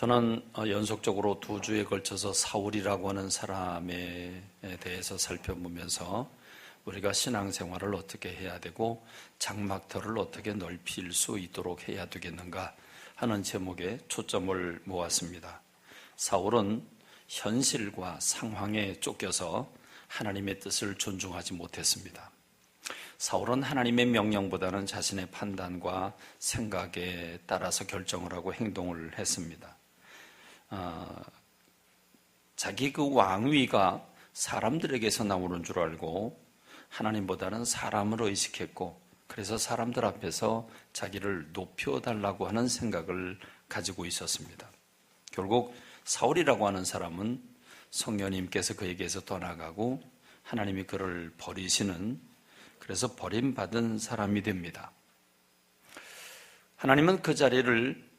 저는 연속적으로 2주에 걸쳐서 사울이라고 하는 사람에 대해서 살펴보면서 우리가 신앙생활을 어떻게 해야 되고 장막터를 어떻게 넓힐 수 있도록 해야 되겠는가 하는 제목에 초점을 모았습니다. 사울은 현실과 상황에 쫓겨서 하나님의 뜻을 존중하지 못했습니다. 사울은 하나님의 명령보다는 자신의 판단과 생각에 따라서 결정을 하고 행동을 했습니다. 자기 그 왕위가 사람들에게서 나오는 줄 알고 하나님보다는 사람을 의식했고, 그래서 사람들 앞에서 자기를 높여달라고 하는 생각을 가지고 있었습니다. 결국 사울이라고 하는 사람은 성령님께서 그에게서 떠나가고 하나님이 그를 버리시는, 그래서 버림받은 사람이 됩니다. 하나님은 그 자리를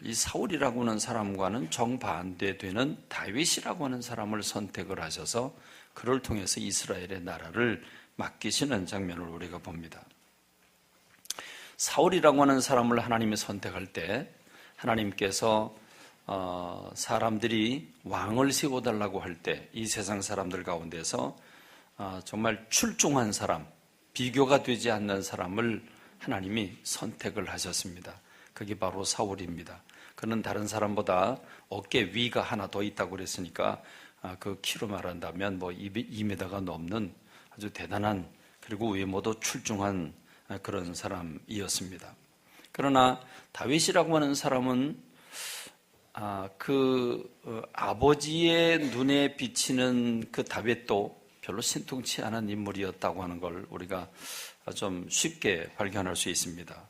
이 사울이라고 하는 사람과는 정반대되는 다윗이라고 하는 사람을 선택을 하셔서 그를 통해서 이스라엘의 나라를 맡기시는 장면을 우리가 봅니다. 사울이라고 하는 사람을 하나님이 선택할 때 하나님께서 사람들이 왕을 세워달라고 할 때 이 세상 사람들 가운데서 정말 출중한 사람, 비교가 되지 않는 사람을 하나님이 선택을 하셨습니다. 그게 바로 사울입니다. 그는 다른 사람보다 어깨 위가 하나 더 있다고 그랬으니까 그 키로 말한다면 2m가 넘는 아주 대단한, 그리고 외모도 출중한 그런 사람이었습니다. 그러나 다윗이라고 하는 사람은 아버지의 눈에 비치는 그 다윗도 별로 신통치 않은 인물이었다고 하는 걸 우리가 좀 쉽게 발견할 수 있습니다.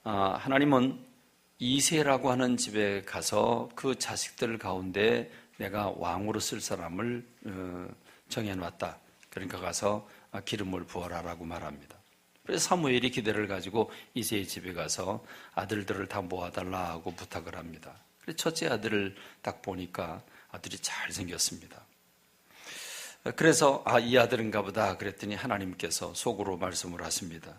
하나님은 이새라고 하는 집에 가서 그 자식들 가운데 내가 왕으로 쓸 사람을 정해놨다. 그러니까 가서 기름을 부어라라고 말합니다. 그래서 사무엘이 기대를 가지고 이새의 집에 가서 아들들을 다 모아달라고 부탁을 합니다. 그래서 첫째 아들을 딱 보니까 아들이 잘생겼습니다. 그래서 이 아들인가 보다 그랬더니 하나님께서 속으로 말씀을 하십니다.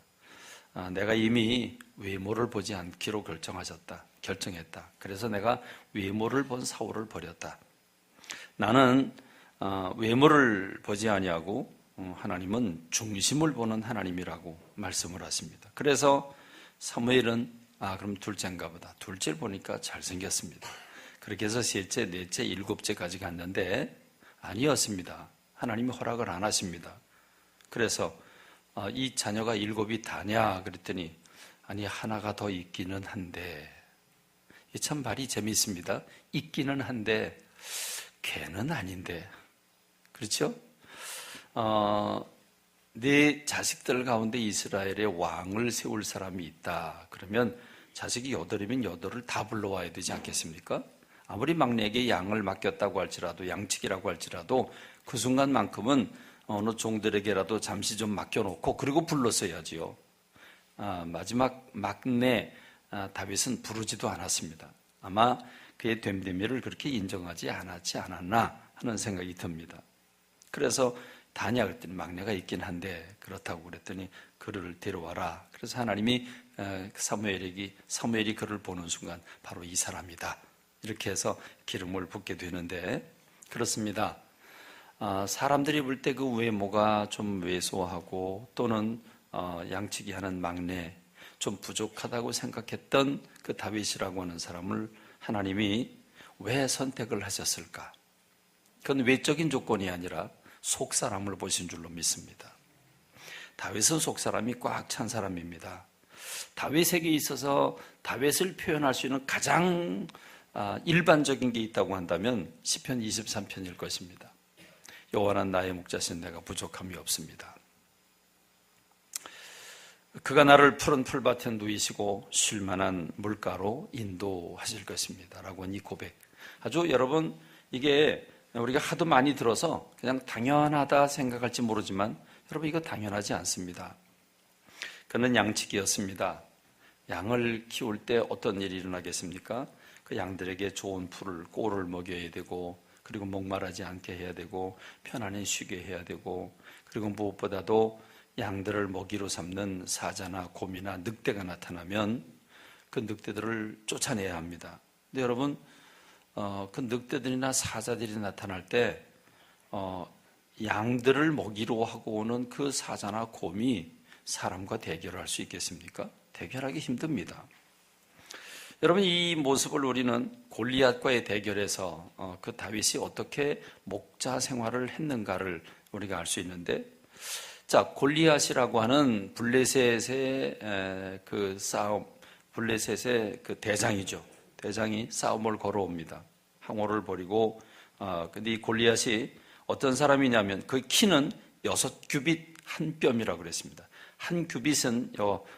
내가 이미 외모를 보지 않기로 결정했다. 그래서 내가 외모를 본 사울을 버렸다. 나는 외모를 보지 아니하고 하나님은 중심을 보는 하나님이라고 말씀을 하십니다. 그래서 사무엘은 그럼 둘째인가 보다. 둘째를 보니까 잘생겼습니다. 그렇게 해서 셋째, 넷째, 일곱째까지 갔는데 아니었습니다. 하나님이 허락을 안 하십니다. 그래서 이 자녀가 7이 다냐 그랬더니 아니 하나가 더 있기는 한데, 참 말이 재미있습니다. 있기는 한데 걔는 아닌데, 그렇죠? 네 자식들 가운데 이스라엘의 왕을 세울 사람이 있다. 그러면 자식이 8이면 8을 다 불러와야 되지 않겠습니까? 아무리 막내에게 양을 맡겼다고 할지라도, 양치기라고 할지라도 그 순간만큼은 어느 종들에게라도 잠시 좀 맡겨놓고 그리고 불렀어야지요. 마지막 막내 다윗은 부르지도 않았습니다. 아마 그의 됨됨이를 그렇게 인정하지 않았나 하는 생각이 듭니다. 그래서 다냐 그랬더니 막내가 있긴 한데 그렇다고 그랬더니 그를 데려와라. 그래서 하나님이 사무엘이 그를 보는 순간 바로 이 사람이다. 이렇게 해서 기름을 붓게 되는데, 그렇습니다. 사람들이 볼 때 그 외모가 좀 왜소하고 또는 양치기 하는 막내, 좀 부족하다고 생각했던 그 다윗이라고 하는 사람을 하나님이 왜 선택을 하셨을까? 그건 외적인 조건이 아니라 속사람을 보신 줄로 믿습니다. 다윗은 속사람이 꽉 찬 사람입니다. 다윗에게 있어서 다윗을 표현할 수 있는 가장 일반적인 게 있다고 한다면 시편 23편일 것입니다. 여호와는 나의 목자신 내가 부족함이 없습니다. 그가 나를 푸른 풀밭에 누이시고 쉴만한 물가로 인도하실 것입니다 라고 하는 이 고백, 아주 여러분 이게 우리가 하도 많이 들어서 그냥 당연하다 생각할지 모르지만 여러분 이거 당연하지 않습니다. 그는 양치기였습니다. 양을 키울 때 어떤 일이 일어나겠습니까? 그 양들에게 좋은 풀을, 꼴을 먹여야 되고, 그리고 목마르지 않게 해야 되고, 편안히 쉬게 해야 되고, 그리고 무엇보다도 양들을 먹이로 삼는 사자나 곰이나 늑대가 나타나면 그 늑대들을 쫓아내야 합니다. 근데 여러분, 그 늑대들이나 사자들이 나타날 때 양들을 먹이로 하고 오는 그 사자나 곰이 사람과 대결할 수 있겠습니까? 대결하기 힘듭니다. 여러분, 이 모습을 우리는 골리앗과의 대결에서 그 다윗이 어떻게 목자 생활을 했는가를 우리가 알 수 있는데, 자, 골리앗이라고 하는 블레셋의 그 싸움, 블레셋의 그 대장이죠. 대장이 싸움을 걸어옵니다. 항오를 벌이고, 근데 이 골리앗이 어떤 사람이냐면 그 키는 6규빗 한 뼘이라고 그랬습니다. 한 규빗은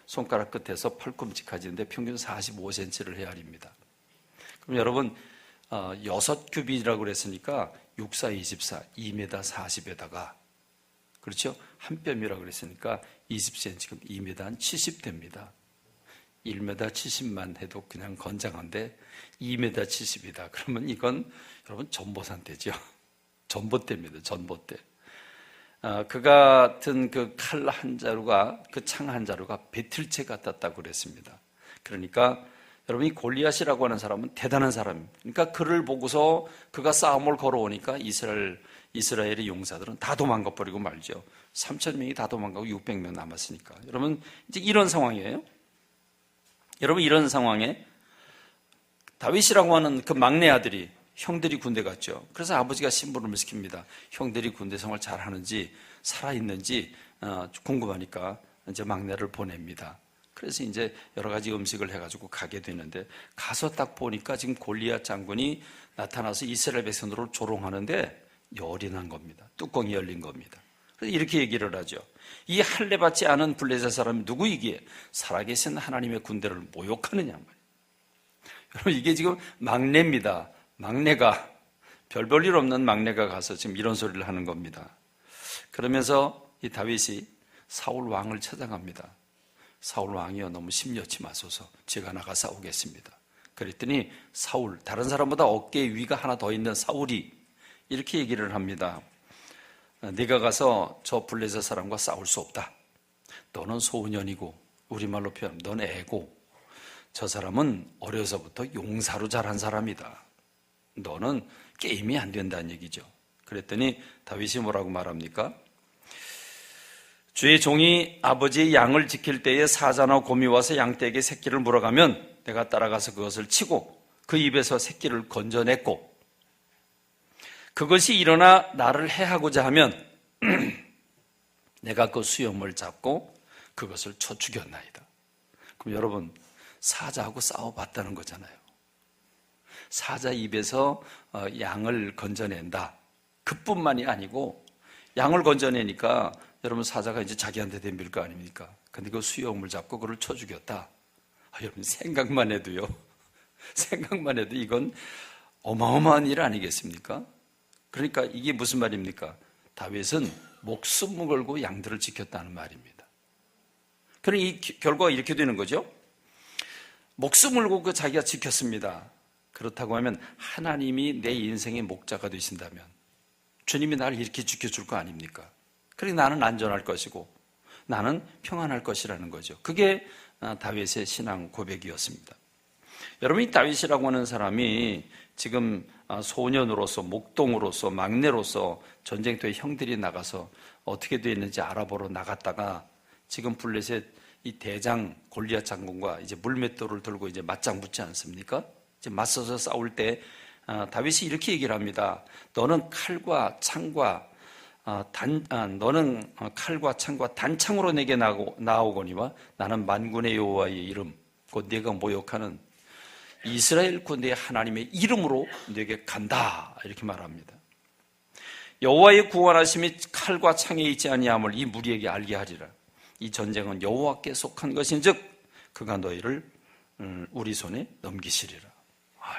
손가락 끝에서 팔꿈치까지인데 평균 45cm를 헤아립니다. 그럼 여러분, 6규빗이라고 그랬으니까 6, 4, 24, 2m 40에다가, 그렇죠? 한 뼘이라고 그랬으니까 20cm, 그럼 2m 한 70 됩니다. 1m 70만 해도 그냥 건장한데 2m 70이다. 그러면 이건 여러분 전보산대죠. 전봇대입니다. 전봇대. 그 같은 그 칼 한 자루가, 그 창 한 자루가 배틀채 같았다고 그랬습니다. 그러니까 여러분, 이 골리앗이라고 하는 사람은 대단한 사람입니다. 그러니까 그를 보고서 그가 싸움을 걸어오니까 이스라엘의 용사들은 다 도망가 버리고 말죠. 3,000명이 다 도망가고 600명 남았으니까. 여러분, 이제 이런 상황이에요. 여러분, 이런 상황에 다윗이라고 하는 그 막내 아들이, 형들이 군대 갔죠. 그래서 아버지가 심부름을 시킵니다. 형들이 군대 생활 잘하는지 살아있는지 궁금하니까 이제 막내를 보냅니다. 그래서 이제 여러 가지 음식을 해가지고 가게 되는데, 가서 딱 보니까 지금 골리앗 장군이 나타나서 이스라엘 백성들을 조롱하는데 열이 난 겁니다. 뚜껑이 열린 겁니다. 그래서 이렇게 얘기를 하죠. 이 할례 받지 않은 블레셋 사람이 누구이기에 살아계신 하나님의 군대를 모욕하느냐 말이에요. 여러분, 이게 지금 막내입니다. 막내가, 별 볼 일 없는 막내가 가서 지금 이런 소리를 하는 겁니다. 그러면서 이 다윗이 사울 왕을 찾아갑니다. 사울 왕이여, 너무 심려치 마소서. 제가 나가 싸우겠습니다. 그랬더니 사울, 다른 사람보다 어깨에 위가 하나 더 있는 사울이 이렇게 얘기를 합니다. 네가 가서 저 블레셋 사람과 싸울 수 없다. 너는 소년이고, 우리말로 표현하면 넌 애고, 저 사람은 어려서부터 용사로 자란 사람이다. 너는 게임이 안 된다는 얘기죠. 그랬더니 다윗이 뭐라고 말합니까? 주의 종이 아버지의 양을 지킬 때에 사자나 곰이 와서 양떼에게 새끼를 물어가면 내가 따라가서 그것을 치고 그 입에서 새끼를 건져냈고, 그것이 일어나 나를 해하고자 하면 내가 그 수염을 잡고 그것을 쳐 죽였나이다. 그럼 여러분, 사자하고 싸워봤다는 거잖아요. 사자 입에서 양을 건져낸다. 그뿐만이 아니고 양을 건져내니까 여러분, 사자가 이제 자기한테 덤빌 거 아닙니까? 근데 그 수염을 잡고 그를 쳐 죽였다. 여러분, 생각만 해도요. 생각만 해도 이건 어마어마한 일 아니겠습니까? 그러니까 이게 무슨 말입니까? 다윗은 목숨을 걸고 양들을 지켰다는 말입니다. 그러니 이 결과가 이렇게 되는 거죠. 목숨을 걸고 자기가 지켰습니다. 그렇다고 하면 하나님이 내 인생의 목자가 되신다면 주님이 나를 이렇게 지켜줄 거 아닙니까? 그러니 나는 안전할 것이고 나는 평안할 것이라는 거죠. 그게 다윗의 신앙 고백이었습니다. 여러분, 이 다윗이라고 하는 사람이 지금 소년으로서, 목동으로서, 막내로서 전쟁터에 형들이 나가서 어떻게 되었는지 알아보러 나갔다가 지금 블레셋 이 대장 골리앗 장군과 이제 물맷돌을 들고 이제 맞짱 붙지 않습니까? 이제 맞서서 싸울 때 다윗이 이렇게 얘기를 합니다. 너는 칼과 창과 단창으로 내게 나오거니와 나는 만군의 여호와의 이름, 곧 네가 모욕하는 이스라엘 군대의 하나님의 이름으로 네게 간다. 이렇게 말합니다. 여호와의 구원하심이 칼과 창에 있지 아니함을 이 무리에게 알게 하리라. 이 전쟁은 여호와께 속한 것인즉 그가 너희를 우리 손에 넘기시리라.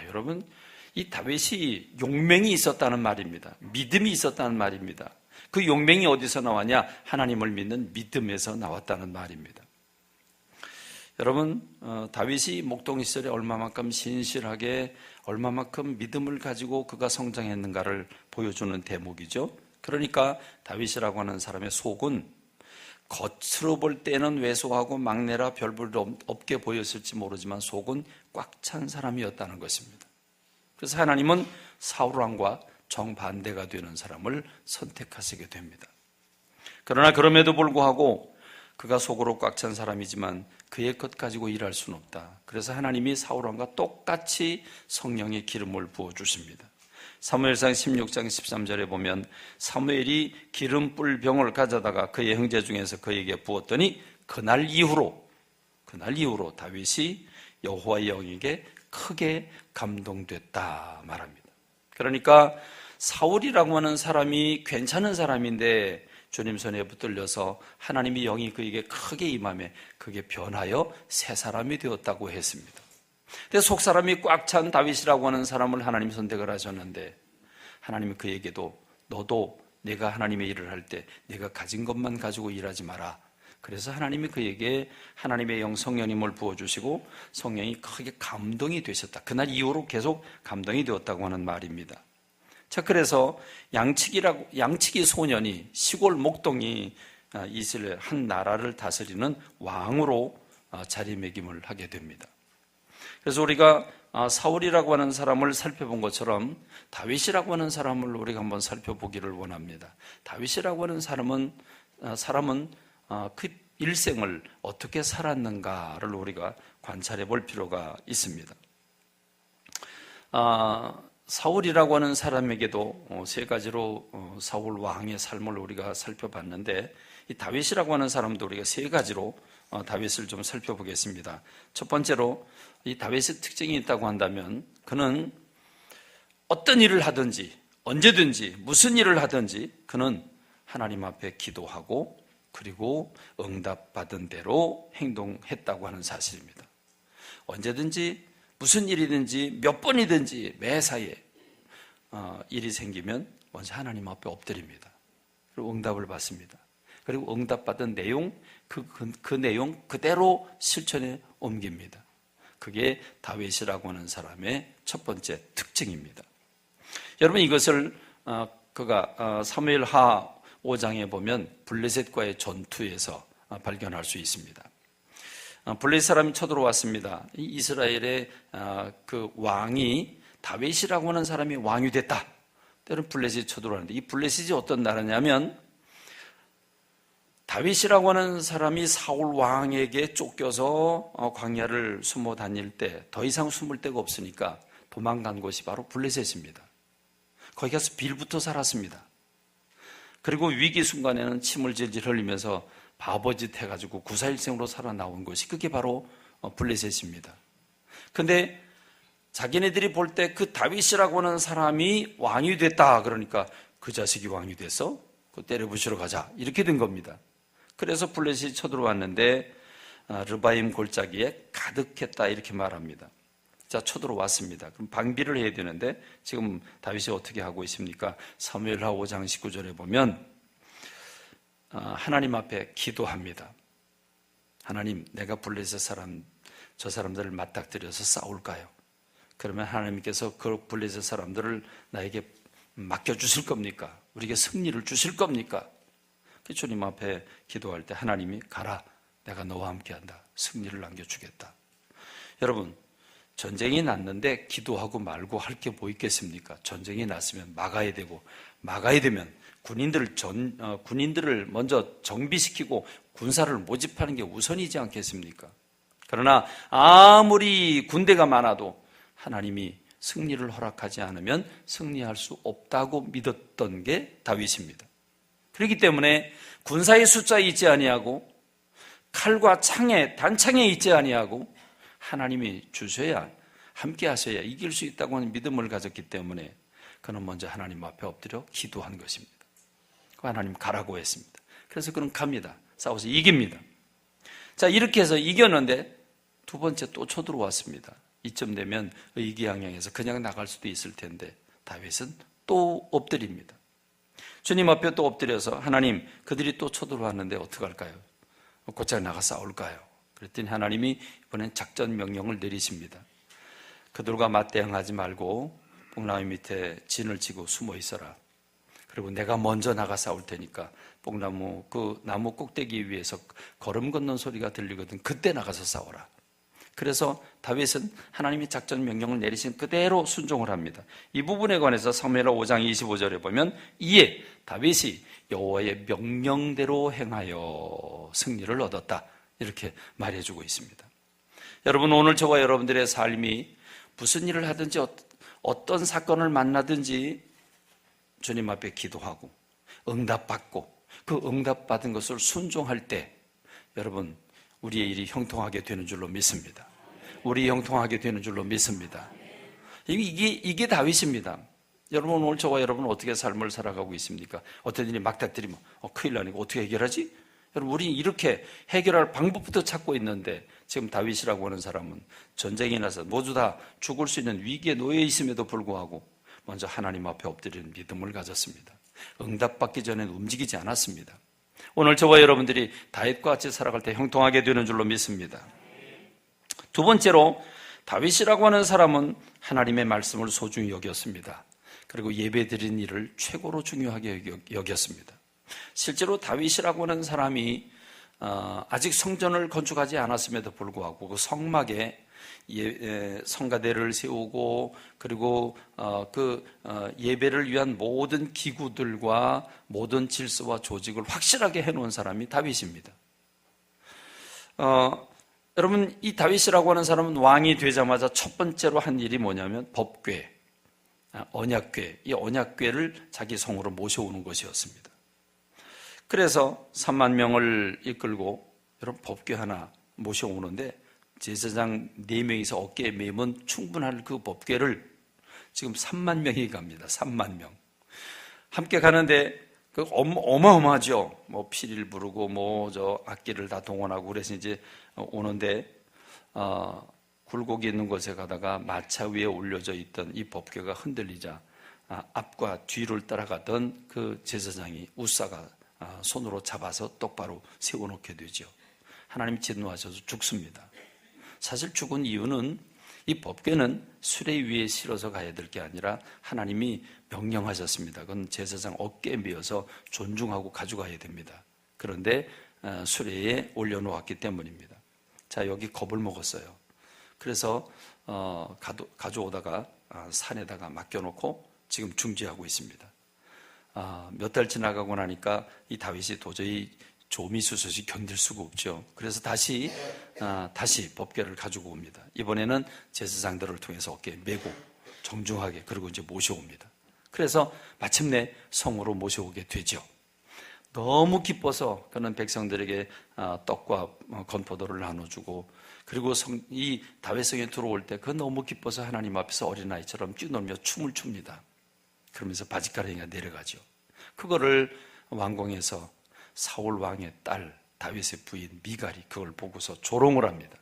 여러분, 이 다윗이 용맹이 있었다는 말입니다. 믿음이 있었다는 말입니다. 그 용맹이 어디서 나왔냐? 하나님을 믿는 믿음에서 나왔다는 말입니다. 여러분, 다윗이 목동 시절에 얼마만큼 신실하게, 얼마만큼 믿음을 가지고 그가 성장했는가를 보여주는 대목이죠. 그러니까 다윗이라고 하는 사람의 속은 겉으로 볼 때는 왜소하고 막내라 별 볼 일 없게 보였을지 모르지만 속은 꽉 찬 사람이었다는 것입니다. 그래서 하나님은 사울 왕과 정반대가 되는 사람을 선택하시게 됩니다. 그러나 그럼에도 불구하고 그가 속으로 꽉 찬 사람이지만 그의 것 가지고 일할 수는 없다. 그래서 하나님이 사울 왕과 똑같이 성령의 기름을 부어주십니다. 사무엘상 16장 13절에 보면 사무엘이 기름 뿔 병을 가져다가 그의 형제 중에서 그에게 부었더니 그날 이후로 다윗이 여호와의 영에게 크게 감동됐다 말합니다. 그러니까 사울이라고 하는 사람이 괜찮은 사람인데 주님 손에 붙들려서 하나님의 영이 그에게 크게 임하며 그게 변하여 새 사람이 되었다고 했습니다. 근데 속 사람이 꽉 찬 다윗이라고 하는 사람을 하나님이 선택을 하셨는데 하나님이 그에게도 너도 내가 하나님의 일을 할 때 내가 가진 것만 가지고 일하지 마라. 그래서 하나님이 그에게 하나님의 영 성령님을 부어주시고 성령이 크게 감동이 되셨다. 그날 이후로 계속 감동이 되었다고 하는 말입니다. 자, 그래서 양치기 소년이 시골 목동이 이스라엘 한 나라를 다스리는 왕으로 자리매김을 하게 됩니다. 그래서 우리가 사울이라고 하는 사람을 살펴본 것처럼 다윗이라고 하는 사람을 우리가 한번 살펴보기를 원합니다. 다윗이라고 하는 사람은 그 일생을 어떻게 살았는가를 우리가 관찰해 볼 필요가 있습니다. 사울이라고 하는 사람에게도 세 가지로 사울 왕의 삶을 우리가 살펴봤는데 이 다윗이라고 하는 사람도 우리가 세 가지로 다윗을 좀 살펴보겠습니다. 첫 번째로 이 다윗의 특징이 있다고 한다면 그는 어떤 일을 하든지 언제든지 무슨 일을 하든지 그는 하나님 앞에 기도하고 그리고 응답받은 대로 행동했다고 하는 사실입니다. 언제든지 무슨 일이든지 몇 번이든지 매사에 일이 생기면 먼저 하나님 앞에 엎드립니다. 그리고 응답을 받습니다. 그리고 응답받은 내용 그 내용 그대로 실천에 옮깁니다. 그게 다윗이라고 하는 사람의 첫 번째 특징입니다. 여러분 이것을 그가 사무엘하 5장에 보면 블레셋과의 전투에서 발견할 수 있습니다. 블레셋 사람이 쳐들어왔습니다. 이스라엘의 그 왕이 다윗이라고 하는 사람이 왕이 됐다. 때로는 블레셋이 쳐들어왔는데 이 블레셋이 어떤 나라냐면 다윗이라고 하는 사람이 사울 왕에게 쫓겨서 광야를 숨어 다닐 때 더 이상 숨을 데가 없으니까 도망간 곳이 바로 블레셋입니다. 거기 가서 빌부터 살았습니다. 그리고 위기 순간에는 침을 질질 흘리면서 바보짓 해가지고 구사일생으로 살아나온 것이 그게 바로 블레셋입니다. 근데 자기네들이 볼 때 그 다윗이라고 하는 사람이 왕이 됐다 그러니까 그 자식이 왕이 돼서 그 때려부시러 가자 이렇게 된 겁니다. 그래서 블레셋이 쳐들어왔는데 르바임 골짜기에 가득했다 이렇게 말합니다. 자, 쳐들어왔습니다. 그럼 방비를 해야 되는데 지금 다윗이 어떻게 하고 있습니까? 사무엘하 5장 19절에 보면 하나님 앞에 기도합니다. 하나님, 내가 블레셋 사람 저 사람들을 맞닥뜨려서 싸울까요? 그러면 하나님께서 그 블레셋 사람들을 나에게 맡겨주실 겁니까? 우리에게 승리를 주실 겁니까? 주님 앞에 기도할 때 하나님이 가라, 내가 너와 함께한다, 승리를 남겨주겠다. 여러분, 전쟁이 났는데 기도하고 말고 할 게 뭐 있겠습니까? 전쟁이 났으면 막아야 되고, 막아야 되면 군인들을 먼저 정비시키고 군사를 모집하는 게 우선이지 않겠습니까? 그러나 아무리 군대가 많아도 하나님이 승리를 허락하지 않으면 승리할 수 없다고 믿었던 게 다윗입니다. 그렇기 때문에 군사의 숫자에 있지 아니하고 칼과 창에 단창에 있지 아니하고 하나님이 주셔야 함께 하셔야 이길 수 있다고 하는 믿음을 가졌기 때문에 그는 먼저 하나님 앞에 엎드려 기도한 것입니다. 하나님 가라고 했습니다. 그래서 그는 갑니다. 싸워서 이깁니다. 자, 이렇게 해서 이겼는데 두 번째 또 쳐들어왔습니다. 이쯤 되면 의기양양해서 그냥 나갈 수도 있을 텐데 다윗은 또 엎드립니다. 주님 앞에 또 엎드려서 하나님, 그들이 또 쳐들어왔는데 어떡할까요? 곧장 나가 싸울까요? 그랬더니 하나님이 이번엔 작전 명령을 내리십니다. 그들과 맞대응하지 말고 뽕나무 밑에 진을 치고 숨어 있어라. 그리고 내가 먼저 나가 싸울 테니까 뽕나무 그 나무 꼭대기 위에서 걸음 걷는 소리가 들리거든 그때 나가서 싸워라. 그래서 다윗은 하나님이 작전 명령을 내리신 그대로 순종을 합니다. 이 부분에 관해서 사무엘하 5장 25절에 보면 이에 다윗이 여호와의 명령대로 행하여 승리를 얻었다, 이렇게 말해주고 있습니다. 여러분, 오늘 저와 여러분들의 삶이 무슨 일을 하든지 어떤 사건을 만나든지 주님 앞에 기도하고 응답받고 그 응답받은 것을 순종할 때 여러분, 우리의 일이 형통하게 되는 줄로 믿습니다. 우리 형통하게 되는 줄로 믿습니다. 이게 다윗입니다. 여러분, 오늘 저와 여러분은 어떻게 삶을 살아가고 있습니까? 어떤 일이 막닥뜨리면 큰일 나니까 어떻게 해결하지? 여러분, 우리 이렇게 해결할 방법부터 찾고 있는데 지금 다윗이라고 하는 사람은 전쟁이 나서 모두 다 죽을 수 있는 위기에 놓여 있음에도 불구하고 먼저 하나님 앞에 엎드리는 믿음을 가졌습니다. 응답받기 전에는 움직이지 않았습니다. 오늘 저와 여러분들이 다윗과 같이 살아갈 때 형통하게 되는 줄로 믿습니다. 두 번째로, 다윗이라고 하는 사람은 하나님의 말씀을 소중히 여겼습니다. 그리고 예배드린 일을 최고로 중요하게 여겼습니다. 실제로 다윗이라고 하는 사람이 아직 성전을 건축하지 않았음에도 불구하고 그 성막에 성가대를 세우고 그리고 예배를 위한 모든 기구들과 모든 질서와 조직을 확실하게 해놓은 사람이 다윗입니다. 여러분, 이 다윗이라고 하는 사람은 왕이 되자마자 첫 번째로 한 일이 뭐냐면 법궤, 언약궤, 이 언약궤를 자기 성으로 모셔오는 것이었습니다. 그래서 3만 명을 이끌고 여러분 법궤 하나 모셔오는데 제사장 4명이서 어깨에 메면 충분할 그 법궤를 지금 3만 명이 갑니다. 3만 명. 함께 가는데 어마어마하죠. 피리를 부르고 악기를 다 동원하고 그래서 이제 오는데 굴곡이 있는 곳에 가다가 마차 위에 올려져 있던 이 법궤가 흔들리자 앞과 뒤를 따라가던 그 제사장이 웃사가 손으로 잡아서 똑바로 세워놓게 되죠. 하나님 진노하셔서 죽습니다. 사실 죽은 이유는 이 법궤는 수레 위에 실어서 가야 될 게 아니라 하나님이 명령하셨습니다. 그건 제사장 어깨에 메어서 존중하고 가져가야 됩니다. 그런데 수레에 올려놓았기 때문입니다. 자, 여기 겁을 먹었어요. 그래서 가져오다가 산에다가 맡겨놓고 지금 중지하고 있습니다. 몇 달 지나가고 나니까 이 다윗이 도저히 조미수솥이 견딜 수가 없죠. 그래서 다시 법궤를 가지고 옵니다. 이번에는 제사장들을 통해서 어깨에 메고 정중하게 그리고 이제 모셔옵니다. 그래서 마침내 성으로 모셔오게 되죠. 너무 기뻐서 그는 백성들에게 떡과 건포도를 나눠주고 그리고 이 다윗성에 들어올 때 그 너무 기뻐서 하나님 앞에서 어린아이처럼 뛰놀며 춤을 춥니다. 그러면서 바짓가랑이가 내려가죠. 그거를 왕궁에서 사울 왕의 딸 다윗의 부인 미갈이 그걸 보고서 조롱을 합니다.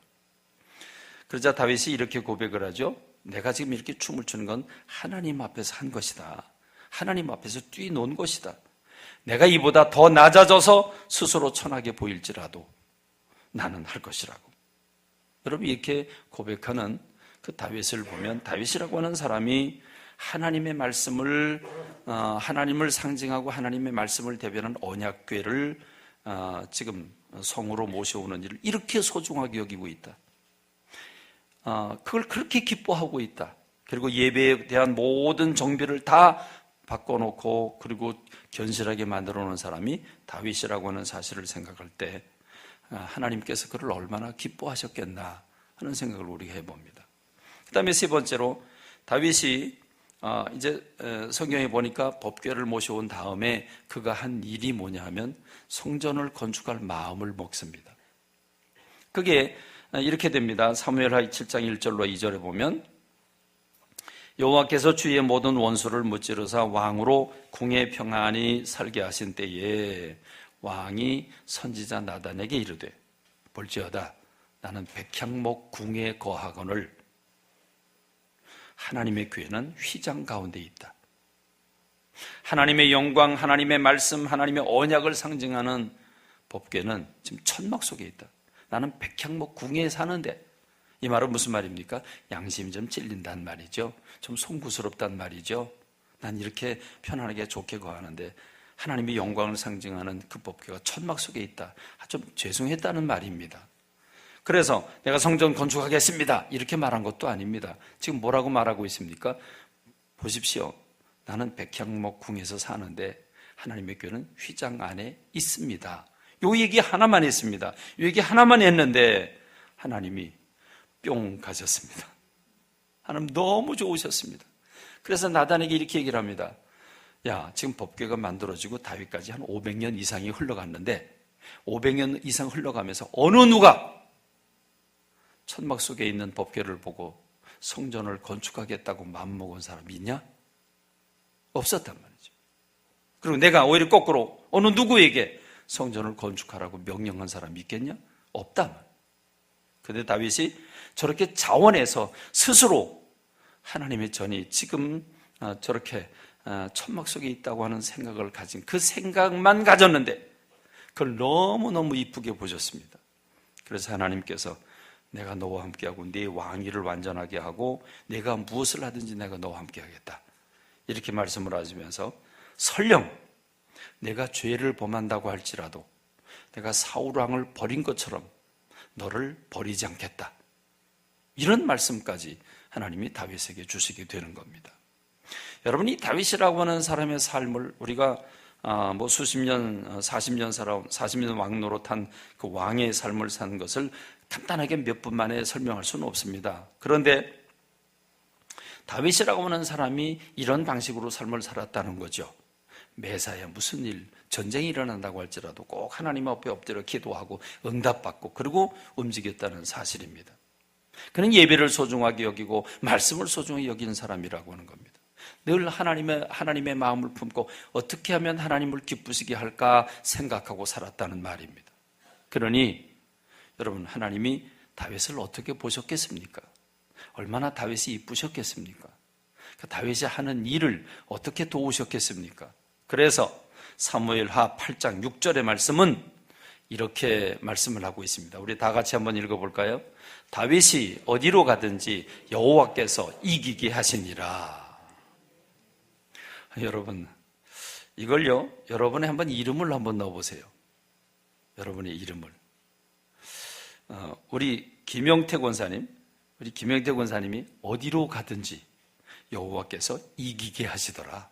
그러자 다윗이 이렇게 고백을 하죠. 내가 지금 이렇게 춤을 추는 건 하나님 앞에서 한 것이다. 하나님 앞에서 뛰노은 것이다. 내가 이보다 더 낮아져서 스스로 천하게 보일지라도 나는 할 것이라고. 여러분, 이렇게 고백하는 그 다윗을 보면 다윗이라고 하는 사람이 하나님의 말씀을 하나님을 상징하고 하나님의 말씀을 대변한 언약궤를 지금 성으로 모셔오는 일을 이렇게 소중하게 여기고 있다. 그걸 그렇게 기뻐하고 있다. 그리고 예배에 대한 모든 정비를 다 바꿔놓고 그리고 견실하게 만들어 놓은 사람이 다윗이라고 하는 사실을 생각할 때 하나님께서 그를 얼마나 기뻐하셨겠나 하는 생각을 우리가 해봅니다. 그 다음에 세 번째로 다윗이 이제 성경에 보니까 법궤를 모셔온 다음에 그가 한 일이 뭐냐 하면 성전을 건축할 마음을 먹습니다. 그게 이렇게 됩니다. 사무엘하 7장 1절로 2절에 보면 여호와께서 주의 모든 원수를 무찌르사 왕으로 궁에 평안히 살게 하신 때에 왕이 선지자 나단에게 이르되 볼지어다 나는 백향목 궁에 거하거늘 하나님의 교회는 휘장 가운데 있다. 하나님의 영광, 하나님의 말씀, 하나님의 언약을 상징하는 법궤는 지금 천막 속에 있다. 나는 백향목 궁에 사는데 이 말은 무슨 말입니까? 양심이 좀 찔린단 말이죠. 좀 송구스럽단 말이죠. 난 이렇게 편안하게 좋게 거하는데 하나님의 영광을 상징하는 그 법궤가 천막 속에 있다. 좀 죄송했다는 말입니다. 그래서 내가 성전 건축하겠습니다 이렇게 말한 것도 아닙니다. 지금 뭐라고 말하고 있습니까? 보십시오. 나는 백향목궁에서 사는데 하나님의 교회는 휘장 안에 있습니다. 요 얘기 하나만 했습니다. 요 얘기 하나만 했는데 하나님이 뿅 가셨습니다. 하나님 너무 좋으셨습니다. 그래서 나단에게 이렇게 얘기를 합니다. 야, 지금 법궤가 만들어지고 다윗까지 한 500년 이상이 흘러갔는데 500년 이상 흘러가면서 어느 누가 천막 속에 있는 법궤를 보고 성전을 건축하겠다고 마음먹은 사람이 있냐? 없었단 말이죠. 그리고 내가 오히려 거꾸로 어느 누구에게 성전을 건축하라고 명령한 사람이 있겠냐? 없단 말이에요. 그런데 다윗이 저렇게 자원해서 스스로 하나님의 전이 지금 저렇게 천막 속에 있다고 하는 생각을 가진 그 생각만 가졌는데 그걸 너무너무 이쁘게 보셨습니다. 그래서 하나님께서 내가 너와 함께하고 네 왕위를 완전하게 하고 내가 무엇을 하든지 내가 너와 함께하겠다 이렇게 말씀을 하시면서 설령 내가 죄를 범한다고 할지라도 내가 사울 왕을 버린 것처럼 너를 버리지 않겠다 이런 말씀까지 하나님이 다윗에게 주시게 되는 겁니다. 여러분, 이 다윗이라고 하는 사람의 삶을 우리가 수십 년, 40년 왕 노릇한 그 왕의 삶을 산 것을 간단하게 몇 분 만에 설명할 수는 없습니다. 그런데 다윗이라고 하는 사람이 이런 방식으로 삶을 살았다는 거죠. 매사에 무슨 일, 전쟁이 일어난다고 할지라도 꼭 하나님 앞에 엎드려 기도하고 응답받고 그리고 움직였다는 사실입니다. 그는 예배를 소중하게 여기고 말씀을 소중히 여기는 사람이라고 하는 겁니다. 늘 하나님의 마음을 품고 어떻게 하면 하나님을 기쁘시게 할까 생각하고 살았다는 말입니다. 그러니 여러분, 하나님이 다윗을 어떻게 보셨겠습니까? 얼마나 다윗이 이쁘셨겠습니까? 다윗이 하는 일을 어떻게 도우셨겠습니까? 그래서 사무엘하 8장 6절의 말씀은 이렇게 말씀을 하고 있습니다. 우리 다 같이 한번 읽어볼까요? 다윗이 어디로 가든지 여호와께서 이기게 하시니라. 여러분, 이걸요, 여러분의 한번 이름을 한번 넣어보세요. 여러분의 이름을. 우리 김영태 권사님이 어디로 가든지 여호와께서 이기게 하시더라.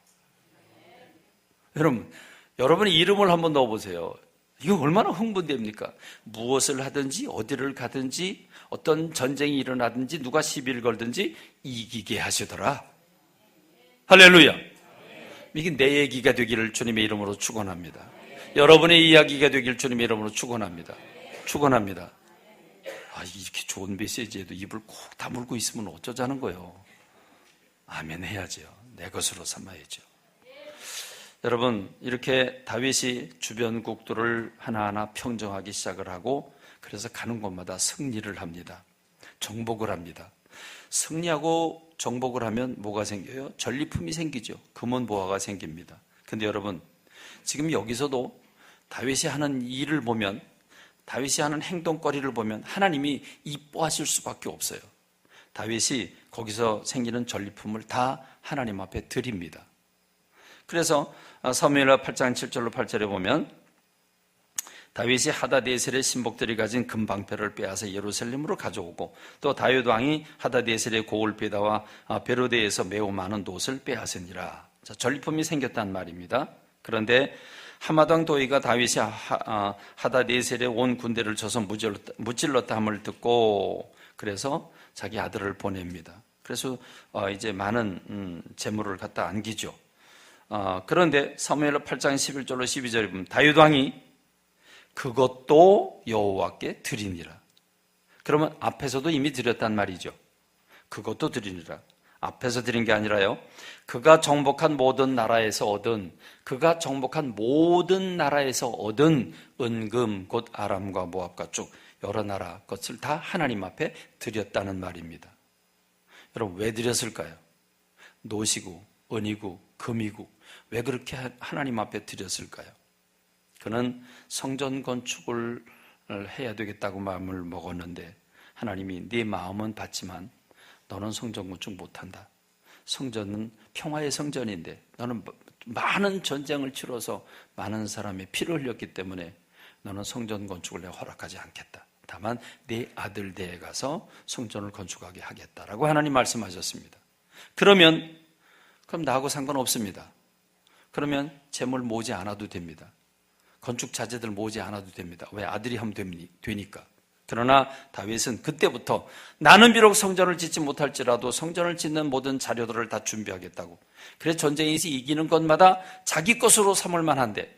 여러분의 이름을 한번 넣어보세요. 이거 얼마나 흥분됩니까? 무엇을 하든지 어디를 가든지 어떤 전쟁이 일어나든지 누가 시비를 걸든지 이기게 하시더라. 할렐루야. 이게 내 얘기가 되기를 주님의 이름으로 축원합니다. 여러분의 이야기가 되기를 주님의 이름으로 축원합니다. 축원합니다. 이렇게 좋은 메시지에도 입을 콕 다물고 있으면 어쩌자는 거예요. 아멘 해야죠. 내 것으로 삼아야죠. 여러분, 이렇게 다윗이 주변국들을 하나하나 평정하기 시작을 하고 그래서 가는 곳마다 승리를 합니다. 정복을 합니다. 승리하고 정복을 하면 뭐가 생겨요? 전리품이 생기죠. 금은보화가 생깁니다. 근데 여러분, 지금 여기서도 다윗이 하는 일을 보면, 다윗이 하는 행동거리를 보면 하나님이 이뻐하실 수밖에 없어요. 다윗이 거기서 생기는 전리품을 다 하나님 앞에 드립니다. 그래서 사무엘하 8장 7절로 8절에 보면 다윗이 하다데셀의 신복들이 가진 금방패를 빼앗아 예루살렘으로 가져오고 또 다윗 왕이 하다데셀의 고울베다와 베로데에서 매우 많은 돛을 빼앗으니라. 전리품이 생겼단 말입니다. 그런데 하마당 도이가 다윗이 하다데셀의 온 군대를 쳐서 무찔렀다 함을 듣고 그래서 자기 아들을 보냅니다. 그래서 이제 많은 재물을 갖다 안기죠. 그런데 사무엘하 8장 11절로 12절에 보면 다윗 왕이 그것도 여호와께 드리니라. 그러면 앞에서도 이미 드렸단 말이죠. 그것도 드리니라. 앞에서 드린 게 아니라요, 그가 정복한 모든 나라에서 얻은 은금 곧 아람과 모압과 쭉 여러 나라 것을 다 하나님 앞에 드렸다는 말입니다. 여러분, 왜 드렸을까요? 노시고 은이고 금이고 왜 그렇게 하나님 앞에 드렸을까요? 그는 성전 건축을 해야 되겠다고 마음을 먹었는데 하나님이 네 마음은 받지만 너는 성전 건축 못한다. 성전은 평화의 성전인데 너는 많은 전쟁을 치러서 많은 사람의 피를 흘렸기 때문에 너는 성전 건축을 내가 허락하지 않겠다. 다만 내 아들 대에 가서 성전을 건축하게 하겠다라고 하나님 말씀하셨습니다. 그럼 나하고 상관없습니다. 그러면 재물 모으지 않아도 됩니다. 건축 자재들 모으지 않아도 됩니다. 왜? 아들이 하면 되니까. 그러나 다윗은 그때부터 나는 비록 성전을 짓지 못할지라도 성전을 짓는 모든 자료들을 다 준비하겠다고. 그래서 전쟁에서 이기는 것마다 자기 것으로 삼을 만한데,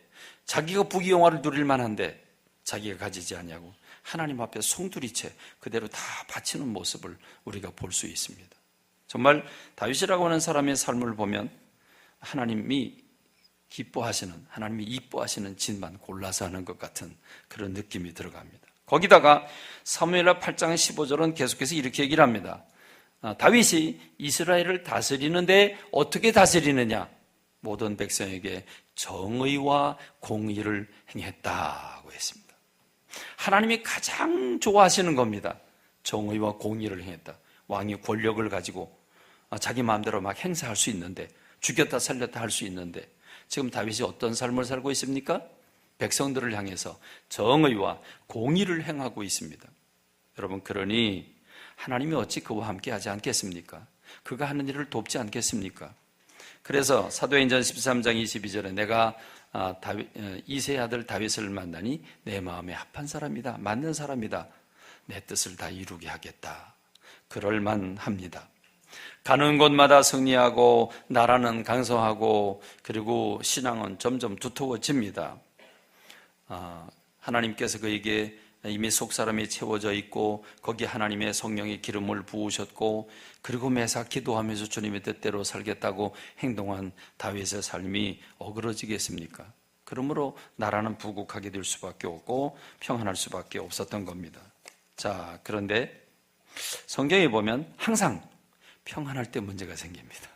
자기가 부귀영화를 누릴 만한데 자기가 가지지 않냐고 하나님 앞에 송두리째 그대로 다 바치는 모습을 우리가 볼 수 있습니다. 정말 다윗이라고 하는 사람의 삶을 보면 하나님이 기뻐하시는, 하나님이 이뻐하시는 짓만 골라서 하는 것 같은 그런 느낌이 들어갑니다. 거기다가 사무엘하 8장 15절은 계속해서 이렇게 얘기를 합니다. 다윗이 이스라엘을 다스리는데 어떻게 다스리느냐? 모든 백성에게 정의와 공의를 행했다고 했습니다. 하나님이 가장 좋아하시는 겁니다. 정의와 공의를 행했다. 왕이 권력을 가지고 자기 마음대로 막 행사할 수 있는데, 죽였다 살렸다 할 수 있는데, 지금 다윗이 어떤 삶을 살고 있습니까? 백성들을 향해서 정의와 공의를 행하고 있습니다. 여러분, 그러니 하나님이 어찌 그와 함께 하지 않겠습니까? 그가 하는 일을 돕지 않겠습니까? 그래서 사도행전 13장 22절에 내가 이새의 아들 다윗을 만나니 내 마음에 합한 사람이다, 맞는 사람이다, 내 뜻을 다 이루게 하겠다. 그럴만합니다. 가는 곳마다 승리하고 나라는 강성하고 그리고 신앙은 점점 두터워집니다. 하나님께서 그에게 이미 속사람이 채워져 있고 거기에 하나님의 성령의 기름을 부으셨고 그리고 매사 기도하면서 주님의 뜻대로 살겠다고 행동한 다윗의 삶이 어그러지겠습니까? 그러므로 나라는 부국하게 될 수밖에 없고 평안할 수밖에 없었던 겁니다. 자, 그런데 성경에 보면 항상 평안할 때 문제가 생깁니다.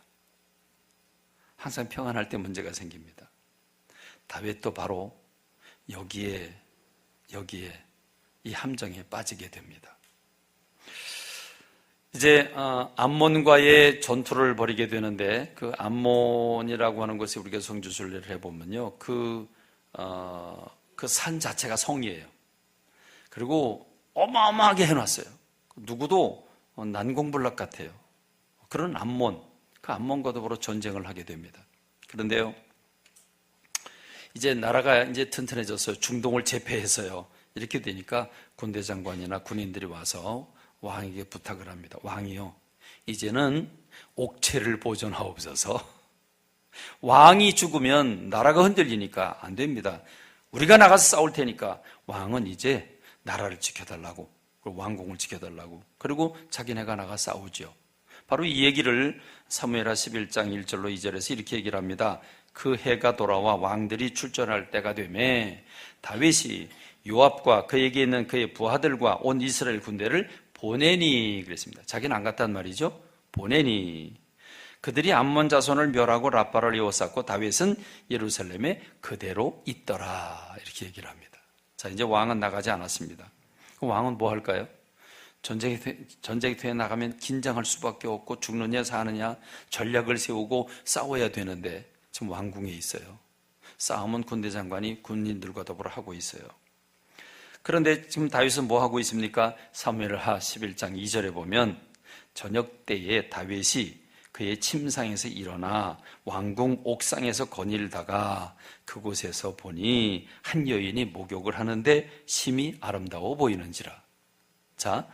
항상 평안할 때 문제가 생깁니다. 다윗도 바로 여기에 이 함정에 빠지게 됩니다. 이제 암몬과의 전투를 벌이게 되는데 그 암몬이라고 하는 것이 우리가 성주순례를 해보면요, 그 산 자체가 성이에요. 그리고 어마어마하게 해놨어요. 누구도 난공불락 같아요. 그런 암몬, 그 암몬과 더불어 전쟁을 하게 됩니다. 그런데요, 이제 나라가 이제 튼튼해졌어요. 중동을 제패해서요. 이렇게 되니까 군대 장관이나 군인들이 와서 왕에게 부탁을 합니다. 왕이요, 이제는 옥체를 보존하옵소서. 왕이 죽으면 나라가 흔들리니까 안 됩니다. 우리가 나가서 싸울 테니까 왕은 이제 나라를 지켜달라고, 그리고 왕궁을 지켜달라고, 그리고 자기네가 나가 싸우죠. 바로 이 얘기를 사무엘하 11장 1절로 2절에서 이렇게 얘기를 합니다. 그 해가 돌아와 왕들이 출전할 때가 되매 다윗이 요압과 그에게 있는 그의 부하들과 온 이스라엘 군대를 보내니 그랬습니다. 자기는 안 갔단 말이죠. 보내니 그들이 암몬 자손을 멸하고 라빠를 에워쌌고 다윗은 예루살렘에 그대로 있더라, 이렇게 얘기를 합니다. 자, 이제 왕은 나가지 않았습니다. 그 왕은 뭐 할까요? 전쟁터에 나가면 긴장할 수밖에 없고 죽느냐 사느냐 전략을 세우고 싸워야 되는데 지금 왕궁에 있어요. 싸움은 군대 장관이 군인들과 더불어 하고 있어요. 그런데 지금 다윗은 뭐 하고 있습니까? 사무엘하 11장 2절에 보면 저녁 때에 다윗이 그의 침상에서 일어나 왕궁 옥상에서 거닐다가 그곳에서 보니 한 여인이 목욕을 하는데 심히 아름다워 보이는지라. 자,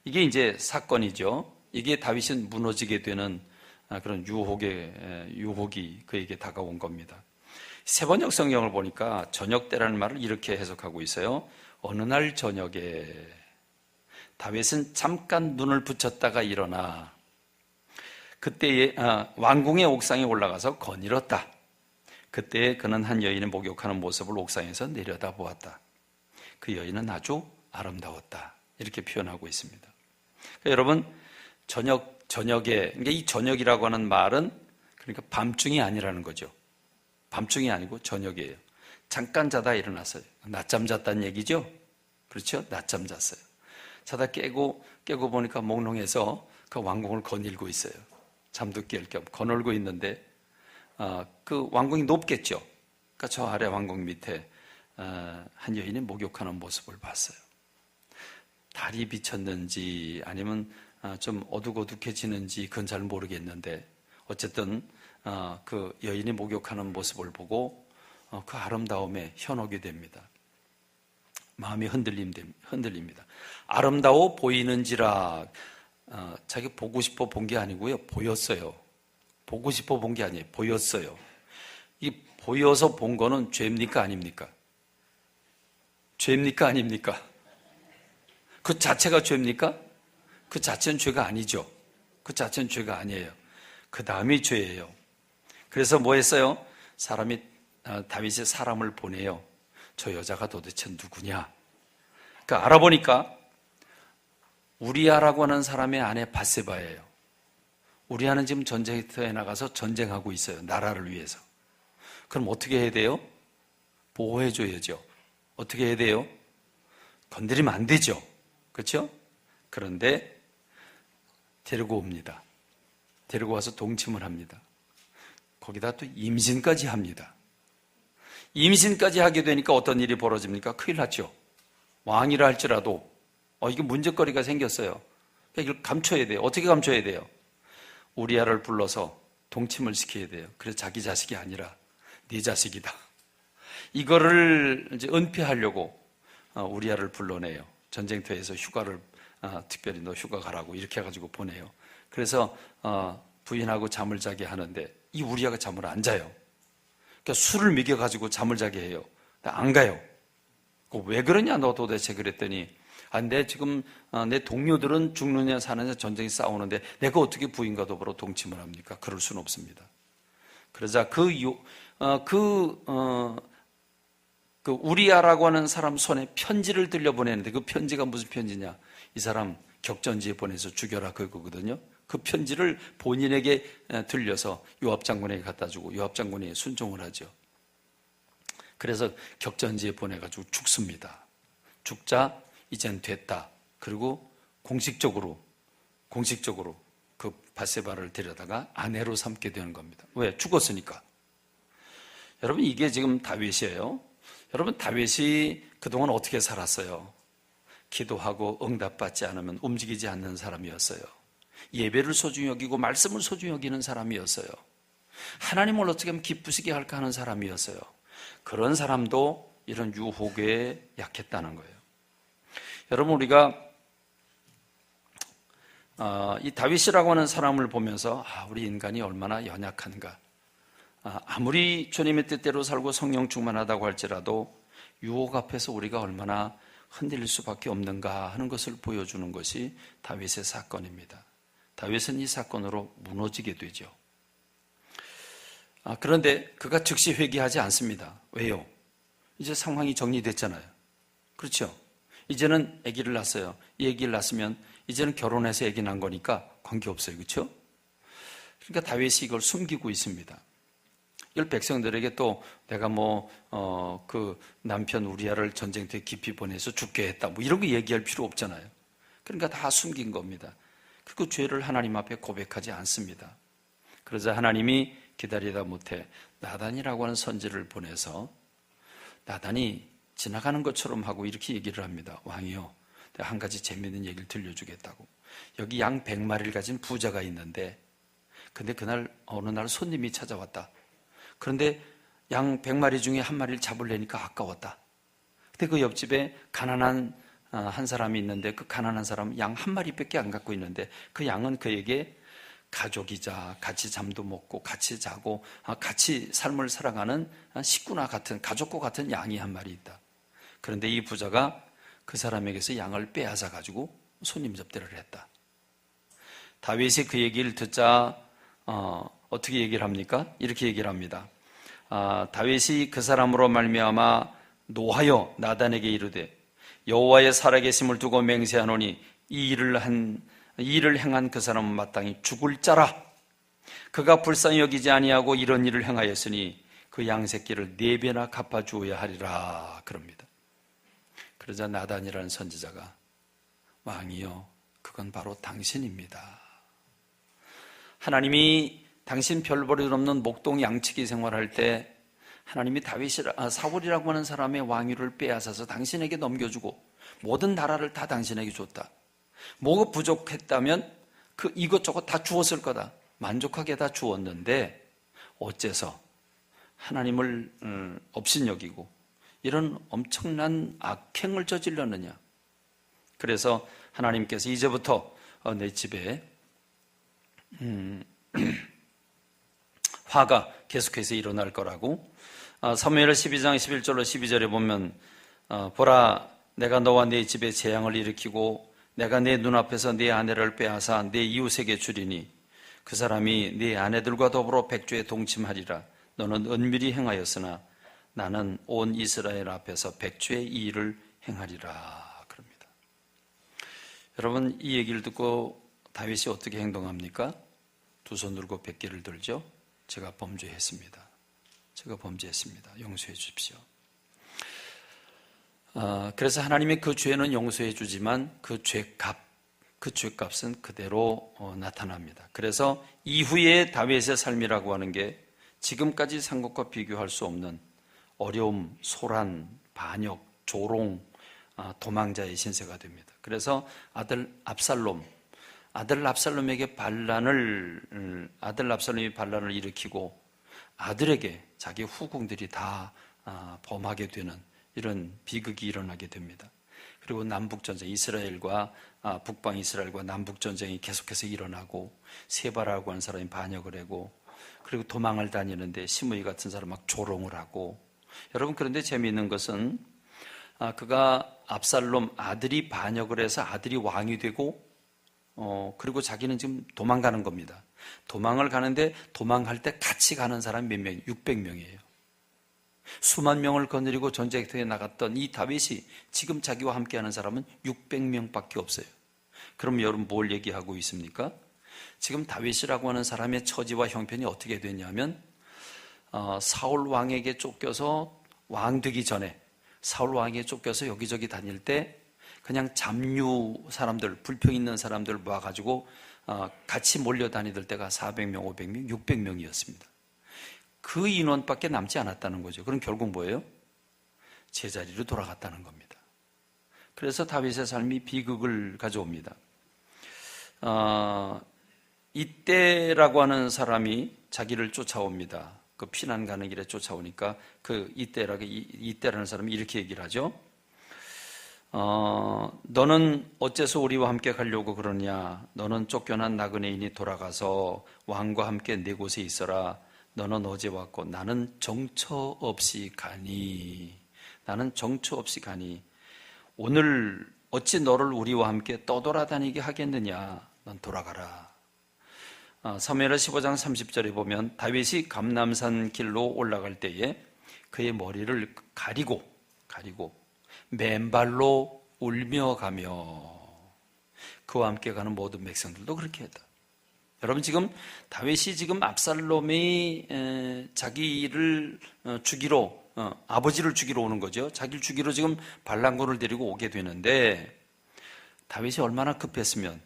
이게 이제 사건이죠. 이게 다윗이 무너지게 되는 그런 유혹이 그에게 다가온 겁니다. 세번역 성경을 보니까 저녁 때라는 말을 이렇게 해석하고 있어요. 어느 날 저녁에 다윗은 잠깐 눈을 붙였다가 일어나 그때에 왕궁의 옥상에 올라가서 거닐었다. 그때 그는 한 여인의 목욕하는 모습을 옥상에서 내려다보았다. 그 여인은 아주 아름다웠다. 이렇게 표현하고 있습니다. 그러니까 여러분, 저녁에, 그러니까 이 저녁이라고 하는 말은 그러니까 밤중이 아니라는 거죠. 밤중이 아니고 저녁이에요. 잠깐 자다 일어났어요. 낮잠 잤다는 얘기죠? 그렇죠? 낮잠 잤어요. 자다 깨고 보니까 몽롱해서 그 왕궁을 거닐고 있어요. 잠도 깰 겸 거닐고 있는데 그 왕궁이 높겠죠. 그러니까 저 아래 왕궁 밑에 한 여인이 목욕하는 모습을 봤어요. 달이 비쳤는지 아니면 좀 어둑어둑해지는지 그건 잘 모르겠는데 어쨌든 그 여인이 목욕하는 모습을 보고 그 아름다움에 현혹이 됩니다. 마음이 흔들립니다. 아름다워 보이는지라 자기 보고 싶어 본 게 아니고요. 보였어요. 보고 싶어 본 게 아니에요. 보였어요. 이 보여서 본 거는 죄입니까? 아닙니까? 죄입니까? 아닙니까? 그 자체가 죄입니까? 그 자체는 죄가 아니죠. 그 자체는 죄가 아니에요. 그 다음이 죄예요. 그래서 뭐 했어요? 다윗이 사람을 보내요. 저 여자가 도대체 누구냐? 그러니까 알아보니까 우리아라고 하는 사람의 아내 밧세바예요. 우리아는 지금 전쟁터에 나가서 전쟁하고 있어요. 나라를 위해서. 그럼 어떻게 해야 돼요? 보호해줘야죠. 어떻게 해야 돼요? 건드리면 안 되죠. 그렇죠? 그런데 데리고 옵니다. 데리고 와서 동침을 합니다. 거기다 또 임신까지 합니다. 임신까지 하게 되니까 어떤 일이 벌어집니까? 큰일 났죠. 왕이라 할지라도 이게 문제거리가 생겼어요. 이걸 감춰야 돼요. 어떻게 감춰야 돼요? 우리아를 불러서 동침을 시켜야 돼요. 그래서 자기 자식이 아니라 네 자식이다. 이거를 이제 은폐하려고 우리아를 불러내요. 전쟁터에서 휴가를 특별히 너 휴가 가라고 이렇게 해가지고 보내요. 그래서 부인하고 잠을 자게 하는데 이 우리아가 잠을 안 자요. 그러니까 술을 먹여가지고 잠을 자게 해요. 안 가요. 왜 그러냐 너 도대체 그랬더니 내 지금 내 동료들은 죽느냐 사느냐 전쟁이 싸우는데 내가 어떻게 부인과 더불어 동침을 합니까? 그럴 수는 없습니다. 그러자 그 우리아라고 하는 사람 손에 편지를 들려보내는데 그 편지가 무슨 편지냐? 이 사람 격전지에 보내서 죽여라 그거거든요. 그 편지를 본인에게 들려서 요압 장군에게 갖다 주고 요압 장군이 순종을 하죠. 그래서 격전지에 보내가지고 죽습니다. 죽자 이젠 됐다. 그리고 공식적으로 그 밧세바를 데려다가 아내로 삼게 되는 겁니다. 왜? 죽었으니까. 여러분 이게 지금 다윗이에요. 여러분 다윗이 그동안 어떻게 살았어요? 기도하고 응답받지 않으면 움직이지 않는 사람이었어요. 예배를 소중히 여기고 말씀을 소중히 여기는 사람이었어요. 하나님을 어떻게 하면 기쁘시게 할까 하는 사람이었어요. 그런 사람도 이런 유혹에 약했다는 거예요. 여러분 우리가 이 다윗이라고 하는 사람을 보면서 우리 인간이 얼마나 연약한가. 아무리 주님의 뜻대로 살고 성령 충만하다고 할지라도 유혹 앞에서 우리가 얼마나 흔들릴 수밖에 없는가 하는 것을 보여주는 것이 다윗의 사건입니다. 다윗은 이 사건으로 무너지게 되죠. 그런데 그가 즉시 회개하지 않습니다. 왜요? 이제 상황이 정리됐잖아요. 그렇죠? 이제는 아기를 낳았어요. 이 아기를 낳았으면 이제는 결혼해서 아기 낳은 거니까 관계없어요. 그렇죠? 그러니까 다윗이 이걸 숨기고 있습니다. 이걸 백성들에게 또 내가 그 남편 우리아를 전쟁터에 깊이 보내서 죽게 했다. 이런 거 얘기할 필요 없잖아요. 그러니까 다 숨긴 겁니다. 그리고 죄를 하나님 앞에 고백하지 않습니다. 그러자 하나님이 기다리다 못해 나단이라고 하는 선지를 보내서 나단이 지나가는 것처럼 하고 이렇게 얘기를 합니다. 왕이요, 내가 한 가지 재미있는 얘기를 들려주겠다고. 여기 양 100마리를 가진 부자가 있는데 근데 그날 어느 날 손님이 찾아왔다. 그런데 양 100마리 중에 한 마리를 잡으려니까 아까웠다. 근데 그 옆집에 가난한 한 사람이 있는데 그 가난한 사람은 양 한 마리밖에 안 갖고 있는데 그 양은 그에게 가족이자 같이 잠도 먹고 같이 자고 같이 삶을 살아가는 식구나 같은 가족과 같은 양이 한 마리 있다. 그런데 이 부자가 그 사람에게서 양을 빼앗아 가지고 손님 접대를 했다. 다윗이 그 얘기를 듣자 어떻게 얘기를 합니까? 이렇게 얘기를 합니다. 다윗이 그 사람으로 말미암아 노하여 나단에게 이르되 여호와의 살아계심을 두고 맹세하노니 이 일을 행한 그 사람은 마땅히 죽을 자라. 그가 불쌍히 여기지 아니하고 이런 일을 행하였으니 그 양새끼를 4배나 갚아주어야 하리라 그럽니다. 그러자 나단이라는 선지자가 왕이여, 그건 바로 당신입니다. 하나님이 당신 별볼일 없는 목동 양치기 생활할 때 하나님이 사울이라고 하는 사람의 왕위를 빼앗아서 당신에게 넘겨주고 모든 나라를 다 당신에게 줬다. 뭐가 부족했다면 그 이것저것 다 주었을 거다. 만족하게 다 주었는데 어째서 하나님을 업신여기고 이런 엄청난 악행을 저질렀느냐. 그래서 하나님께서 이제부터 내 집에 화가 계속해서 일어날 거라고. 사무엘 12장 11절로 12절에 보면 보라, 내가 너와 네 집에 재앙을 일으키고 내가 내 눈앞에서 네 아내를 빼앗아 네 이웃에게 주리니 그 사람이 네 아내들과 더불어 백주에 동침하리라. 너는 은밀히 행하였으나 나는 온 이스라엘 앞에서 백주의 이 일을 행하리라. 그럽니다. 여러분, 이 얘기를 듣고 다윗이 어떻게 행동합니까? 두 손 들고 백기를 들죠. 제가 범죄했습니다. 제가 범죄했습니다. 용서해 주십시오. 그래서 하나님이 그 죄는 용서해 주지만 그 죄값은 그대로 나타납니다. 그래서 이후의 다윗의 삶이라고 하는 게 지금까지 산 것과 비교할 수 없는 어려움, 소란, 반역, 조롱, 도망자의 신세가 됩니다. 그래서 아들 압살롬에게 아들 압살롬이 반란을 일으키고 아들에게 자기 후궁들이 다 범하게 되는 이런 비극이 일어나게 됩니다. 그리고 남북전쟁, 북방 이스라엘과 남북전쟁이 계속해서 일어나고 세바라고 하는 사람이 반역을 하고 그리고 도망을 다니는데 시므이 같은 사람 막 조롱을 하고. 여러분, 그런데 재미있는 것은 그가 압살롬 아들이 반역을 해서 아들이 왕이 되고 그리고 자기는 지금 도망가는 겁니다. 도망을 가는데 도망갈 때 같이 가는 사람이 몇 명? 600명이에요. 수만 명을 거느리고 전쟁터에 나갔던 이 다윗이 지금 자기와 함께하는 사람은 600명밖에 없어요. 그럼 여러분 뭘 얘기하고 있습니까? 지금 다윗이라고 하는 사람의 처지와 형편이 어떻게 됐냐면 사울 왕에게 쫓겨서 왕 되기 전에 사울 왕에게 쫓겨서 여기저기 다닐 때 그냥 잡류 사람들, 불평 있는 사람들 모아가지고 같이 몰려다니들 때가 400명, 500명, 600명이었습니다. 그 인원밖에 남지 않았다는 거죠. 그럼 결국 뭐예요? 제자리로 돌아갔다는 겁니다. 그래서 다윗의 삶이 비극을 가져옵니다. 이때라고 하는 사람이 자기를 쫓아옵니다. 그 피난 가는 길에 쫓아오니까 그 이때라는 사람이 이렇게 얘기를 하죠. 너는 어째서 우리와 함께 가려고 그러냐? 너는 쫓겨난 나그네인이 돌아가서 왕과 함께 네 곳에 있어라. 너는 어제 왔고 나는 정처 없이 가니. 나는 정처 없이 가니. 오늘 어찌 너를 우리와 함께 떠돌아다니게 하겠느냐? 넌 돌아가라. 사무엘하 15장 30절에 보면 다윗이 감람산 길로 올라갈 때에 그의 머리를 가리고 맨발로 울며 가며 그와 함께 가는 모든 백성들도 그렇게 했다. 여러분, 지금 다윗이 지금 압살롬이 자기를 죽이러 아버지를 죽이러 오는 거죠. 자기를 죽이러 지금 반란군을 데리고 오게 되는데 다윗이 얼마나 급했으면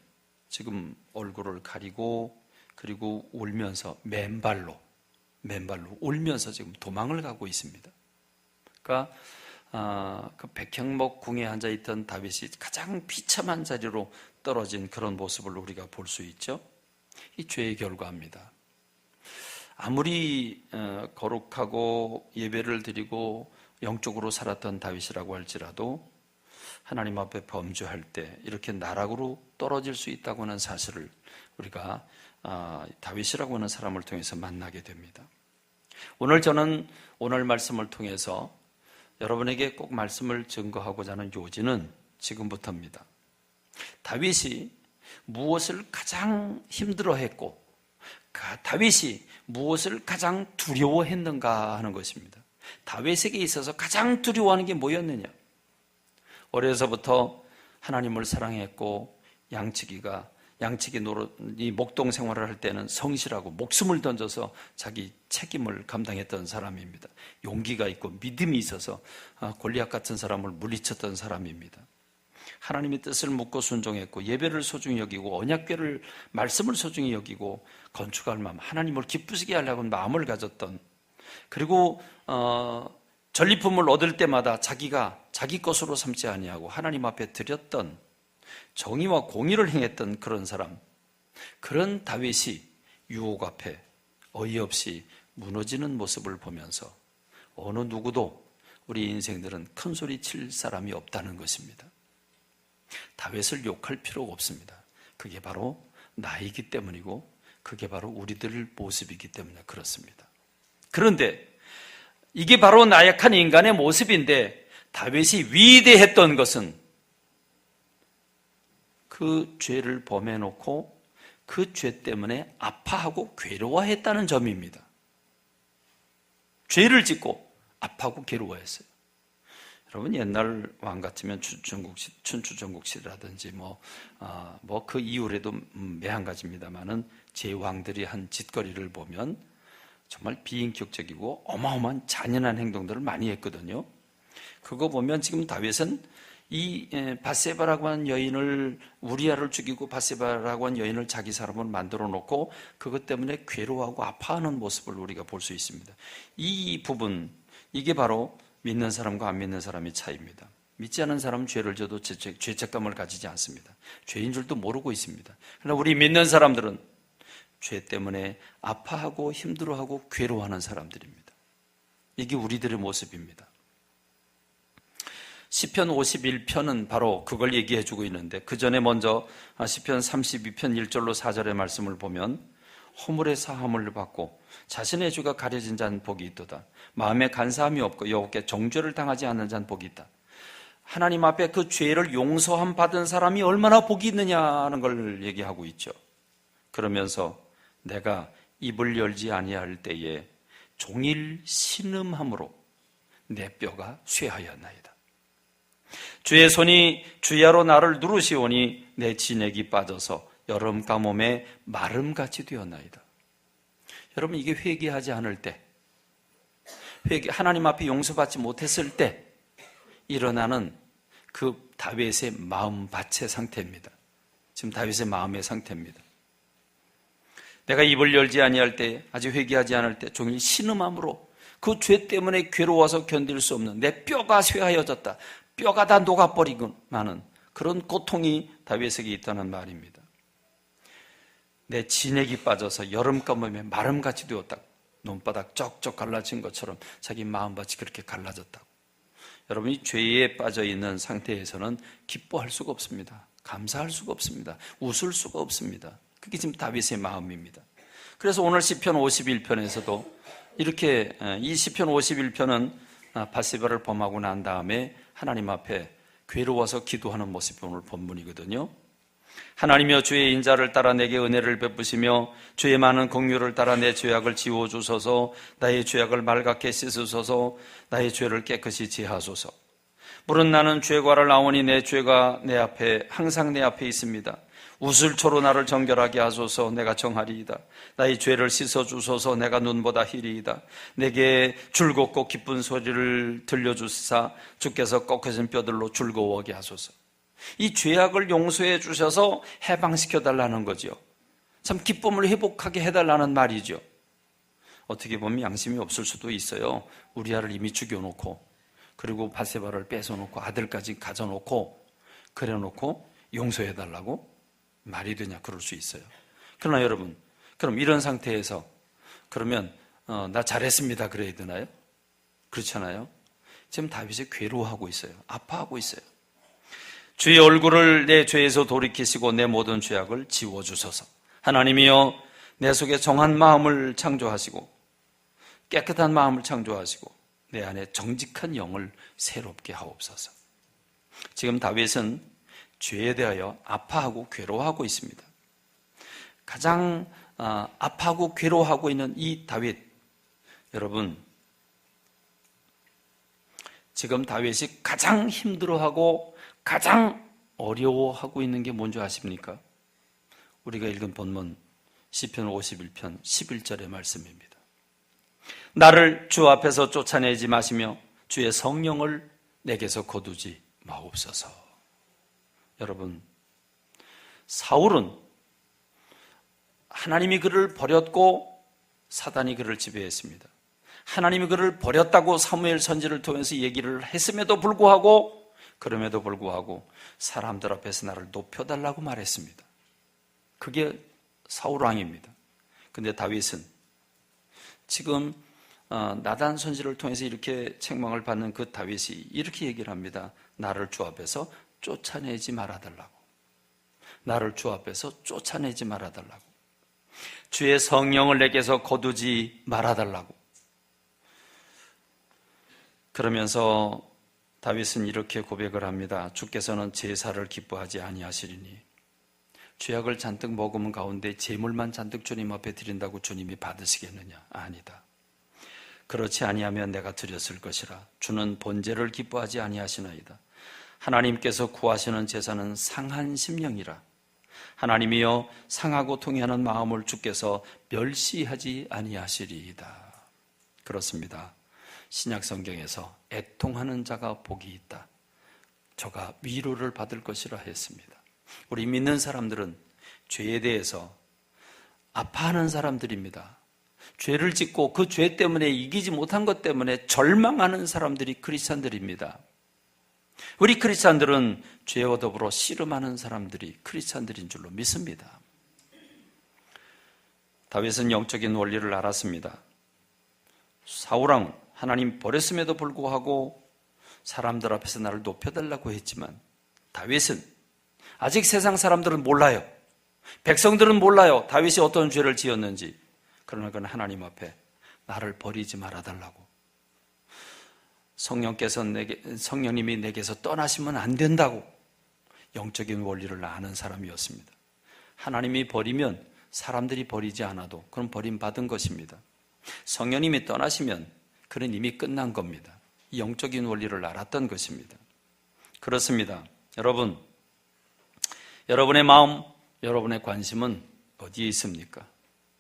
지금 얼굴을 가리고 그리고 울면서 맨발로 울면서 지금 도망을 가고 있습니다. 그러니까 그 백향목 궁에 앉아있던 다윗이 가장 비참한 자리로 떨어진 그런 모습을 우리가 볼 수 있죠. 이 죄의 결과입니다. 아무리 거룩하고 예배를 드리고 영적으로 살았던 다윗이라고 할지라도 하나님 앞에 범죄할 때 이렇게 나락으로 떨어질 수 있다고 하는 사실을 우리가 다윗이라고 하는 사람을 통해서 만나게 됩니다. 오늘 저는 오늘 말씀을 통해서 여러분에게 꼭 말씀을 증거하고자 하는 요지는 지금부터입니다. 다윗이 무엇을 가장 힘들어했고 다윗이 무엇을 가장 두려워했는가 하는 것입니다. 다윗에게 있어서 가장 두려워하는 게 뭐였느냐? 어려서부터 하나님을 사랑했고 양치기 목동 생활을 할 때는 성실하고 목숨을 던져서 자기 책임을 감당했던 사람입니다. 용기가 있고 믿음이 있어서 골리앗 같은 사람을 물리쳤던 사람입니다. 하나님의 뜻을 묻고 순종했고 예배를 소중히 여기고 언약궤를 말씀을 소중히 여기고 건축할 마음, 하나님을 기쁘시게 하려고 마음을 가졌던, 그리고 전리품을 얻을 때마다 자기가 자기 것으로 삼지 아니하고 하나님 앞에 드렸던, 정의와 공의를 행했던 그런 사람, 그런 다윗이 유혹 앞에 어이없이 무너지는 모습을 보면서 어느 누구도 우리 인생들은 큰 소리 칠 사람이 없다는 것입니다. 다윗을 욕할 필요가 없습니다. 그게 바로 나이기 때문이고 그게 바로 우리들 모습이기 때문에 그렇습니다. 그런데 이게 바로 나약한 인간의 모습인데, 다윗이 위대했던 것은 그 죄를 범해놓고 그 죄 때문에 아파하고 괴로워했다는 점입니다. 죄를 짓고 아파하고 괴로워했어요. 여러분, 옛날 왕 같으면 춘추전국시라든지 그 이후에도 매한가지입니다만은 제 왕들이 한 짓거리를 보면 정말 비인격적이고 어마어마한 잔인한 행동들을 많이 했거든요. 그거 보면 지금 다윗은 이 밧세바라고 하는 여인을, 우리아를 죽이고 밧세바라고 하는 여인을 자기 사람으로 만들어 놓고 그것 때문에 괴로워하고 아파하는 모습을 우리가 볼 수 있습니다. 이 부분, 이게 바로 믿는 사람과 안 믿는 사람의 차이입니다. 믿지 않은 사람은 죄를 져도 죄책감을 가지지 않습니다. 죄인 줄도 모르고 있습니다. 그러나 우리 믿는 사람들은 죄 때문에 아파하고 힘들어하고 괴로워하는 사람들입니다. 이게 우리들의 모습입니다. 시편 51편은 바로 그걸 얘기해 주고 있는데, 그 전에 먼저 시편 32편 1절로 4절의 말씀을 보면, 허물의 사함을 받고 자신의 죄가 가려진 자는 복이 있도다. 마음에 간사함이 없고 여호와께 정죄를 당하지 않는 자는 복이 있다. 하나님 앞에 그 죄를 용서함 받은 사람이 얼마나 복이 있느냐는 걸 얘기하고 있죠. 그러면서 내가 입을 열지 아니할 때에 종일 신음함으로 내 뼈가 쇠하였나이다. 주의 손이 주야로 나를 누르시오니 내 진액이 빠져서 여름 가뭄에 마름같이 되었나이다. 여러분, 이게 회개하지 않을 때, 하나님 앞에 용서받지 못했을 때 일어나는 그 다윗의 마음밭의 상태입니다. 지금 다윗의 마음의 상태입니다. 내가 입을 열지 아니할 때, 아직 회개하지 않을 때 종일 신음함으로 그 죄 때문에 괴로워서 견딜 수 없는 내 뼈가 쇠하여졌다, 뼈가 다 녹아버리고마는 그런 고통이 다윗에게 있다는 말입니다. 내 진액이 빠져서 여름가뭄에 마름같이 되었다. 눈바닥 쩍쩍 갈라진 것처럼 자기 마음밭이 그렇게 갈라졌다고. 여러분이 죄에 빠져 있는 상태에서는 기뻐할 수가 없습니다. 감사할 수가 없습니다. 웃을 수가 없습니다. 그게 지금 다윗의 마음입니다. 그래서 오늘 시편 51편에서도 이렇게, 이 시편 51편은 밧세바를 범하고 난 다음에 하나님 앞에 괴로워서 기도하는 모습이 오늘 본문이거든요. 하나님이여, 주의 인자를 따라 내게 은혜를 베푸시며 주의 많은 긍휼을 따라 내 죄악을 지워주소서. 나의 죄악을 말갛게 씻으소서. 나의 죄를 깨끗이 제하소서. 물은 나는 죄과를 나오니 내 죄가 항상 내 앞에 있습니다. 우슬초로 나를 정결하게 하소서. 내가 정하리이다. 나의 죄를 씻어주소서. 내가 눈보다 희리이다. 내게 즐겁고 기쁜 소리를 들려주시사 주께서 꺾여진 뼈들로 즐거워하게 하소서. 이 죄악을 용서해 주셔서 해방시켜 달라는 거죠. 참 기쁨을 회복하게 해달라는 말이죠. 어떻게 보면 양심이 없을 수도 있어요. 우리아를 이미 죽여놓고, 그리고 밧세바를 뺏어놓고 아들까지 가져놓고 그래놓고 용서해 달라고 말이 되냐, 그럴 수 있어요. 그러나 여러분, 그럼 이런 상태에서 그러면 나 잘했습니다 그래야 되나요? 그렇잖아요. 지금 다윗이 괴로워하고 있어요. 아파하고 있어요. 주의 얼굴을 내 죄에서 돌이키시고 내 모든 죄악을 지워주소서. 하나님이여, 내 속에 정한 마음을 창조하시고 깨끗한 마음을 창조하시고 내 안에 정직한 영을 새롭게 하옵소서. 지금 다윗은 죄에 대하여 아파하고 괴로워하고 있습니다. 가장 아파하고 괴로워하고 있는 이 다윗, 여러분, 지금 다윗이 가장 힘들어하고 가장 어려워하고 있는 게 뭔지 아십니까? 우리가 읽은 본문 시편 51편 11절의 말씀입니다. 나를 주 앞에서 쫓아내지 마시며 주의 성령을 내게서 거두지 마옵소서. 여러분, 사울은 하나님이 그를 버렸고 사단이 그를 지배했습니다. 하나님이 그를 버렸다고 사무엘 선지를 통해서 얘기를 했음에도 불구하고, 그럼에도 불구하고 사람들 앞에서 나를 높여달라고 말했습니다. 그게 사울 왕입니다. 근데 다윗은 지금 나단 선지를 통해서 이렇게 책망을 받는 그 다윗이 이렇게 얘기를 합니다. 나를 주 앞에서 쫓아내지 말아달라고. 나를 주 앞에서 쫓아내지 말아달라고. 주의 성령을 내게서 거두지 말아달라고. 그러면서 다윗은 이렇게 고백을 합니다. 주께서는 제사를 기뻐하지 아니하시리니 죄악을 잔뜩 먹으면 가운데 제물만 잔뜩 주님 앞에 드린다고 주님이 받으시겠느냐? 아니다. 그렇지 아니하면 내가 드렸을 것이라. 주는 번제를 기뻐하지 아니하시나이다. 하나님께서 구하시는 제사는 상한 심령이라. 하나님이여 상하고 통회하는 마음을 주께서 멸시하지 아니하시리이다. 그렇습니다. 신약 성경에서 애통하는 자가 복이 있다. 저가 위로를 받을 것이라 했습니다. 우리 믿는 사람들은 죄에 대해서 아파하는 사람들입니다. 죄를 짓고 그 죄 때문에 이기지 못한 것 때문에 절망하는 사람들이 크리스찬들입니다. 우리 크리스찬들은 죄와 더불어 씨름하는 사람들이 크리스찬들인 줄로 믿습니다. 다윗은 영적인 원리를 알았습니다. 사울왕 하나님 버렸음에도 불구하고 사람들 앞에서 나를 높여달라고 했지만 다윗은 아직 세상 사람들은 몰라요. 백성들은 몰라요. 다윗이 어떤 죄를 지었는지. 그러나 그건 하나님 앞에 나를 버리지 말아달라고. 성령님이 내게서 떠나시면 안 된다고 영적인 원리를 아는 사람이었습니다. 하나님이 버리면 사람들이 버리지 않아도 그건 버림받은 것입니다. 성령님이 떠나시면 그는 이미 끝난 겁니다. 이 영적인 원리를 알았던 것입니다. 그렇습니다. 여러분, 여러분의 마음, 여러분의 관심은 어디에 있습니까?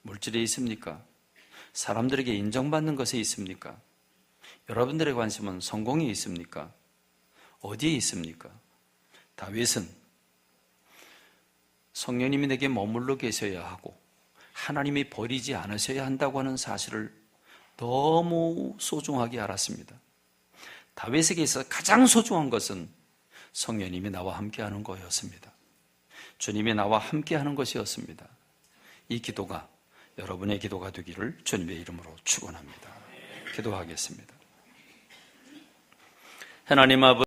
물질에 있습니까? 사람들에게 인정받는 것에 있습니까? 여러분들의 관심은 성공에 있습니까? 어디에 있습니까? 다윗은 성령님이 내게 머물러 계셔야 하고 하나님이 버리지 않으셔야 한다고 하는 사실을 너무 소중하게 알았습니다. 다윗에게 있어서 가장 소중한 것은 성령님이 나와 함께하는 거였습니다. 주님이 나와 함께하는 것이었습니다. 이 기도가 여러분의 기도가 되기를 주님의 이름으로 축원합니다. 기도하겠습니다. 하나님 아버지,